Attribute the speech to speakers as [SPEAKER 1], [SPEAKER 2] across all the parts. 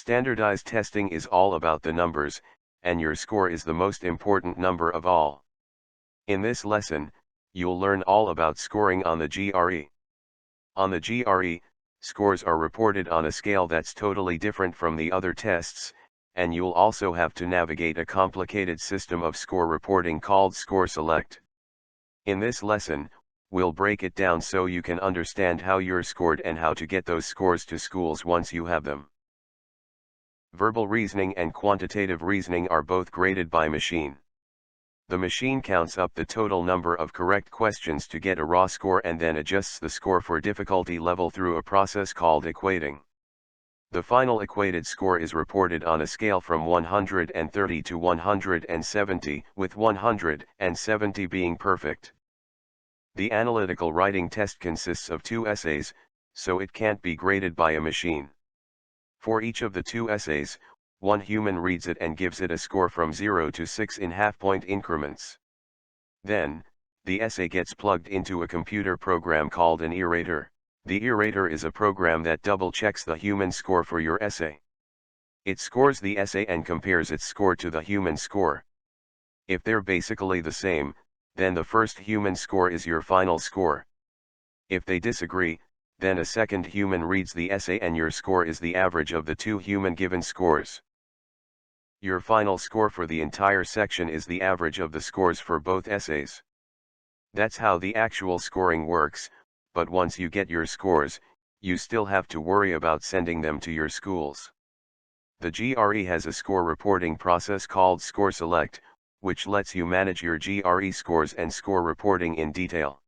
[SPEAKER 1] Standardized testing is all about the numbers, and your score is the most important number of all. In this lesson, you'll learn all about scoring on the GRE. On the GRE, scores are reported on a scale that's totally different from the other tests, and you'll also have to navigate a complicated system of score reporting called ScoreSelect. In this lesson, we'll break it down so you can understand how you're scored and how to get those scores to schools once you have them. Verbal reasoning and quantitative reasoning are both graded by machine. The machine counts up the total number of correct questions to get a raw score and then adjusts the score for difficulty level through a process called equating. The final equated score is reported on a scale from 130 to 170, with 170 being perfect. The analytical writing test consists of 2 essays, so it can't be graded by a machine. For each of the 2 essays, one human reads it and gives it a score from 0 to 6 in half-point increments. Then, the essay gets plugged into a computer program called an erator. The erator is a program that double-checks the human score for your essay. It scores the essay and compares its score to the human score. If they're basically the same, then the first human score is your final score. If they disagree, then a second human reads the essay and your score is the average of the 2 human given scores. Your final score for the entire section is the average of the scores for both essays. That's how the actual scoring works, but once you get your scores, you still have to worry about sending them to your schools. The GRE has a score reporting process called ScoreSelect, which lets you manage your GRE scores and score reporting in detail.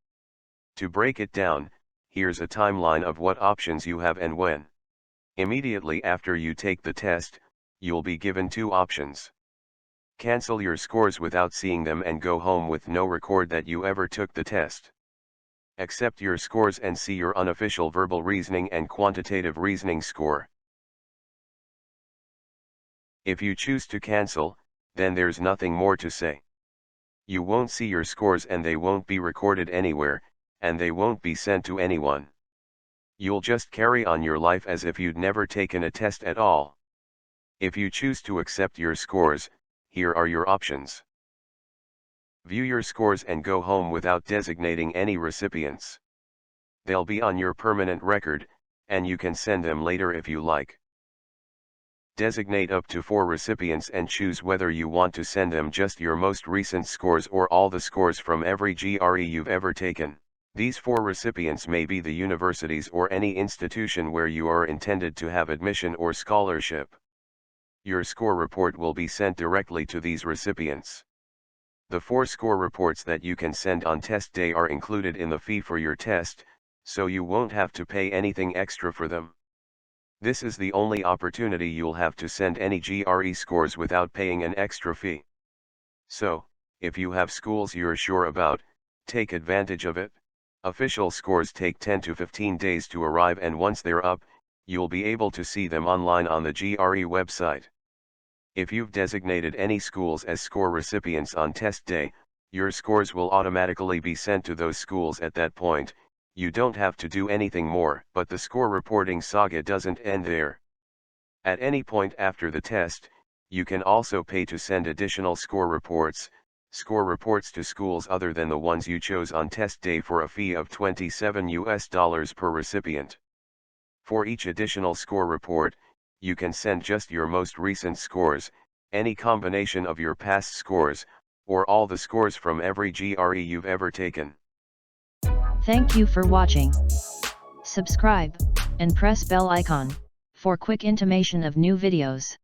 [SPEAKER 1] To break it down, here's a timeline of what options you have and when. Immediately after you take the test, you'll be given 2 options. Cancel your scores without seeing them and go home with no record that you ever took the test. Accept your scores and see your unofficial verbal reasoning and quantitative reasoning score. If you choose to cancel, then there's nothing more to say. You won't see your scores and they won't be recorded anywhere, and they won't be sent to anyone. You'll just carry on your life as if you'd never taken a test at all. If you choose to accept your scores, here are your options. View your scores and go home without designating any recipients. They'll be on your permanent record, and you can send them later if you like. Designate up to 4 recipients and choose whether you want to send them just your most recent scores or all the scores from every GRE you've ever taken. These 4 recipients may be the universities or any institution where you are intended to have admission or scholarship. Your score report will be sent directly to these recipients. The 4 score reports that you can send on test day are included in the fee for your test, so you won't have to pay anything extra for them. This is the only opportunity you'll have to send any GRE scores without paying an extra fee. So, if you have schools you're sure about, take advantage of it. Official scores take 10 to 15 days to arrive, and once they're up, you'll be able to see them online on the GRE website. If you've designated any schools as score recipients on test day, your scores will automatically be sent to those schools at that point. You don't have to do anything more. But the score reporting saga doesn't end there. At any point after the test, you can also pay to send additional score reports to schools other than the ones you chose on test day for a fee of $27 per recipient. For each additional score report, you can send just your most recent scores, any combination of your past scores, or all the scores from every GRE you've ever taken.
[SPEAKER 2] Thank you for watching. Subscribe, and press bell icon, for quick intimation of new videos.